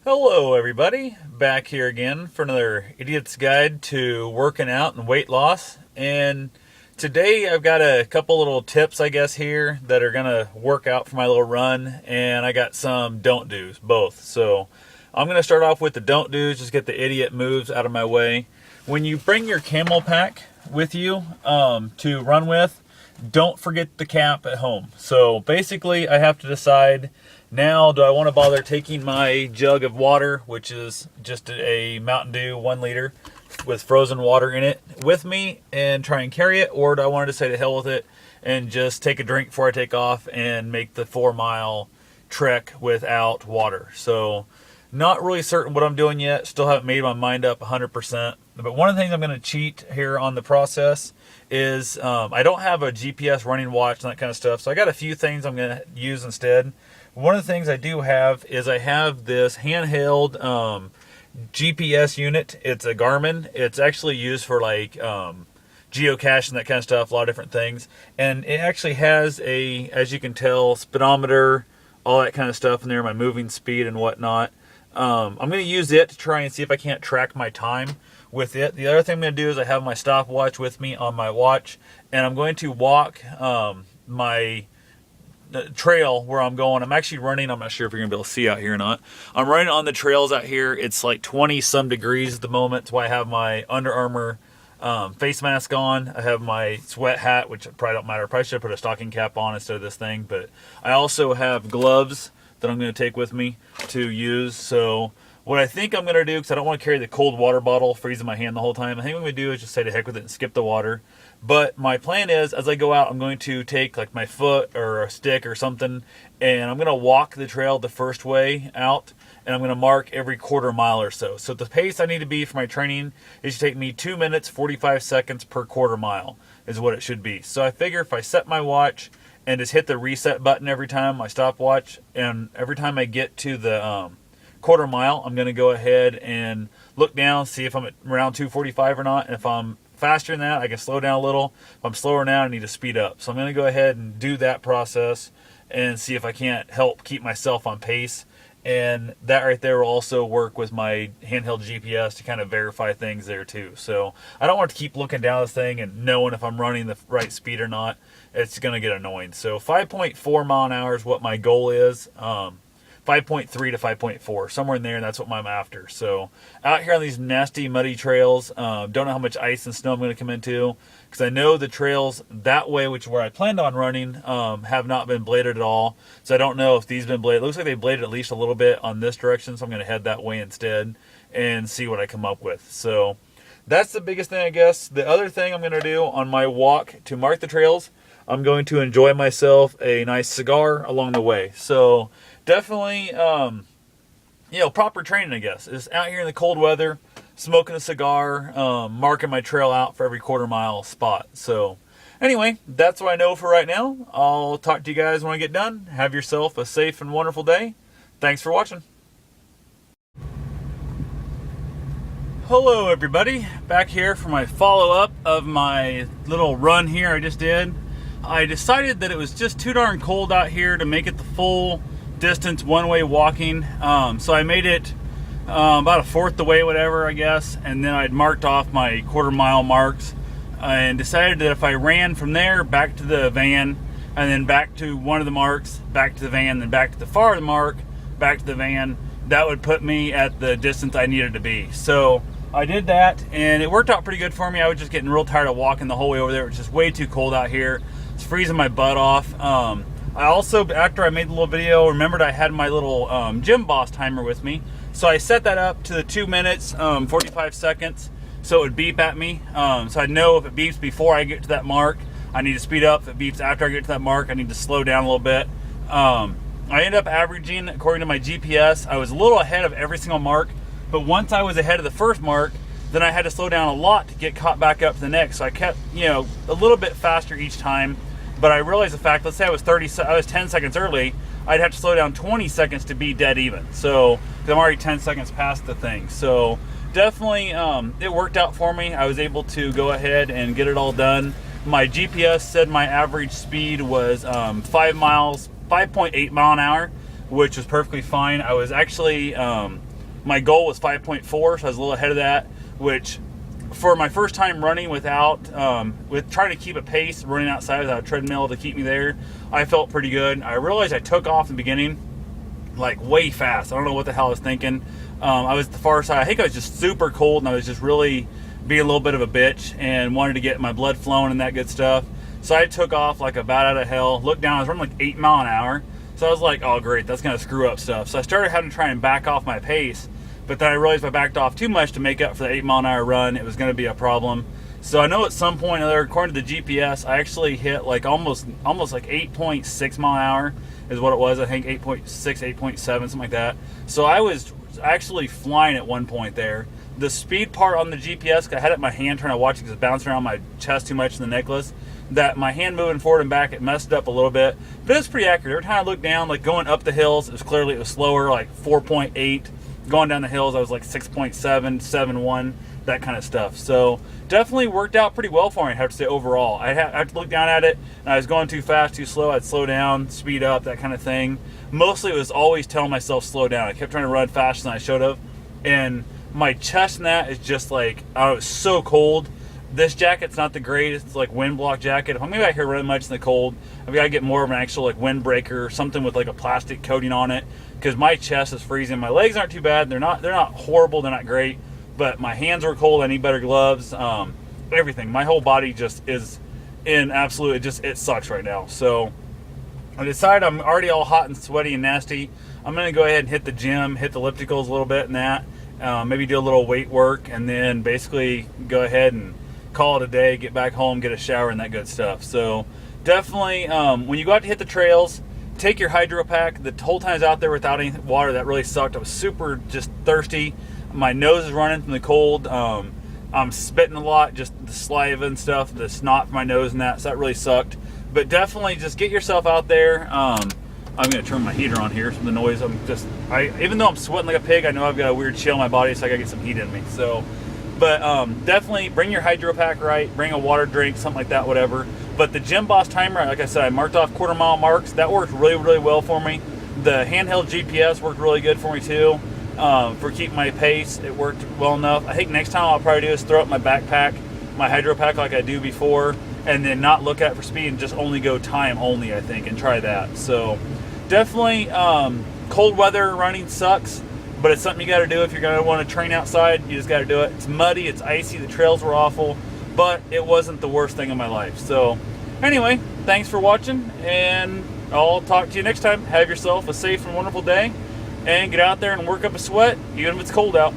Hello everybody, back here again for another Idiot's Guide to Working Out and Weight Loss. And today I've got a couple little tips, I guess, here that are going to work out for my little run. And I got some don't do's, both. So I'm going to start off with the don't do's, just get the idiot moves out of my way. When you bring your camel pack with you to run with, don't forget the cap at home. So basically I have to decide, now, do I want to bother taking my jug of water, which is just a Mountain Dew 1 liter with frozen water in it, with me and try and carry it? Or do I want to say to hell with it and just take a drink before I take off and make the 4-mile trek without water? So not really certain what I'm doing yet. Still haven't made my mind up 100%. But one of the things I'm going to cheat here on the process is I don't have a GPS running watch and that kind of stuff. So I got a few things I'm going to use instead. One of the things I do have is I have this handheld GPS unit. It's a Garmin. It's actually used for like geocaching, that kind of stuff, a lot of different things. And it actually has a, as you can tell, speedometer, all that kind of stuff in there, my moving speed and whatnot. I'm going to use it to try and see if I can't track my time with it. The other thing I'm going to do is I have my stopwatch with me on my watch, and I'm going to walk my trail where I'm going. I'm actually running, I'm not sure if you're gonna be able to see out here or not. I'm running on the trails out here. It's like 20 some degrees at the moment. That's why I have my Under Armour face mask on. I have my sweat hat, which probably don't matter. I probably should put a stocking cap on instead of this thing. But I also have gloves that I'm going to take with me to use. So what I think I'm going to do, because I don't want to carry the cold water bottle freezing my hand the whole time, I think what I'm going to do is just say to heck with it and skip the water. But my plan is, as I go out, I'm going to take like my foot or a stick or something, and I'm going to walk the trail the first way out, and I'm going to mark every quarter mile or so. So the pace I need to be for my training is to take me 2 minutes, 45 seconds per quarter mile is what it should be. So I figure if I set my watch and just hit the reset button every time, my stopwatch, and every time I get to the quarter mile, I'm going to go ahead and look down, see if I'm at around 245 or not. And if I'm faster than that, I can slow down a little. If I'm slower now, I need to speed up. So I'm going to go ahead and do that process and see if I can't help keep myself on pace. And that right there will also work with my handheld GPS to kind of verify things there too. So I don't want to keep looking down this thing and knowing if I'm running the right speed or not. It's going to get annoying. So 5.4 mile an hour is what my goal is. 5.3 to 5.4, somewhere in there, and that's what I'm after. So out here on these nasty, muddy trails, don't know how much ice and snow I'm going to come into, because I know the trails that way, which is where I planned on running, have not been bladed at all. So I don't know if these have been bladed. It looks like they bladed at least a little bit on this direction, so I'm going to head that way instead and see what I come up with. So that's the biggest thing, I guess. The other thing I'm going to do on my walk to mark the trails, I'm going to enjoy myself a nice cigar along the way. So definitely, proper training, I guess, is out here in the cold weather, smoking a cigar, marking my trail out for every quarter mile spot. So anyway, that's what I know for right now. I'll talk to you guys when I get done. Have yourself a safe and wonderful day. Thanks for watching. Hello everybody, back here for my follow-up of my little run here I just did. I decided that it was just too darn cold out here to make it the full distance one-way walking, so I made it about a fourth the way, whatever, I guess, and then I'd marked off my quarter mile marks and decided that if I ran from there back to the van and then back to one of the marks, back to the van, then back to the far mark, back to the van, that would put me at the distance I needed to be. So I did that and it worked out pretty good for me. I was just getting real tired of walking the whole way over there. It was just way too cold out here. It's freezing my butt off. I also, after I made the little video, remembered I had my little Gym Boss timer with me. So I set that up to the 2 minutes, 45 seconds, so it would beep at me. So I'd know if it beeps before I get to that mark, I need to speed up. If it beeps after I get to that mark, I need to slow down a little bit. I ended up averaging, according to my GPS, I was a little ahead of every single mark, but once I was ahead of the first mark, then I had to slow down a lot to get caught back up to the next. So I kept, a little bit faster each time. But I realized the fact, let's say I was 10 seconds early, I'd have to slow down 20 seconds to be dead even. So, because I'm already 10 seconds past the thing. So definitely, it worked out for me. I was able to go ahead and get it all done. My GPS said my average speed was 5.8 mile an hour, which was perfectly fine. I was actually My goal was 5.4, so I was a little ahead of that, which for my first time running without, with trying to keep a pace, running outside without a treadmill to keep me there, I felt pretty good. I realized I took off in the beginning, like way fast. I don't know what the hell I was thinking. I was at the far side. I think I was just super cold, and I was just really being a little bit of a bitch and wanted to get my blood flowing and that good stuff. So I took off like a bat out of hell. Looked down, I was running like 8 miles an hour. So I was like, oh great, that's gonna screw up stuff. So I started having to try and back off my pace, but then I realized if I backed off too much to make up for the 8 mile an hour run, it was gonna be a problem. So I know at some point or other, according to the GPS, I actually hit like almost like 8.6 mile an hour is what it was. I think 8.6, 8.7, something like that. So I was actually flying at one point there. The speed part on the GPS, I had it in my hand trying to watch it because it's bouncing around my chest too much in the necklace, that my hand moving forward and back, it messed up a little bit. But it's pretty accurate. Every time I looked down, like going up the hills, it was slower, like 4.8. Going down the hills, I was like 6.7, 7.1, that kind of stuff. So definitely worked out pretty well for me, I have to say, overall. I had to look down at it, and I was going too fast, too slow. I'd slow down, speed up, that kind of thing. Mostly it was always telling myself slow down. I kept trying to run faster than I should have. And my chest and that is just like, I was so cold. This jacket's not the greatest. It's like wind block jacket. If I'm gonna be out here running much in the cold, I've got to get more of an actual like windbreaker or something with like a plastic coating on it, because my chest is freezing. My legs aren't too bad. They're not horrible. They're not great. But my hands were cold. I need better gloves. Everything. My whole body just is in absolute. It sucks right now. So I decided I'm already all hot and sweaty and nasty. I'm gonna go ahead and hit the gym, hit the ellipticals a little bit and that. Maybe do a little weight work, and then basically go ahead and call it a day, get back home, get a shower, and that good stuff. So definitely, when you go out to hit the trails, take your hydro pack. The whole time I was out there without any water, that really sucked. I was super just thirsty. My nose is running from the cold. I'm spitting a lot, just the saliva and stuff, the snot from my nose and that, so that really sucked. But definitely just get yourself out there. I'm going to turn my heater on here, so the noise, even though I'm sweating like a pig, I know I've got a weird chill in my body, so I got to get some heat in me. So, but definitely bring your hydro pack right, bring a water drink, something like that, whatever. But the Gym Boss timer, like I said, I marked off quarter mile marks. That worked really, really well for me. The handheld GPS worked really good for me too, for keeping my pace. It worked well enough. I think next time I'll probably do is throw up my backpack, my hydro pack like I do before, and then not look at it for speed and just only go time only, I think, and try that. So definitely, cold weather running sucks, but it's something you got to do if you're going to want to train outside. You just got to do it. It's muddy, it's icy, the trails were awful, but it wasn't the worst thing in my life. So anyway, thanks for watching, and I'll talk to you next time. Have yourself a safe and wonderful day, and get out there and work up a sweat, even if it's cold out.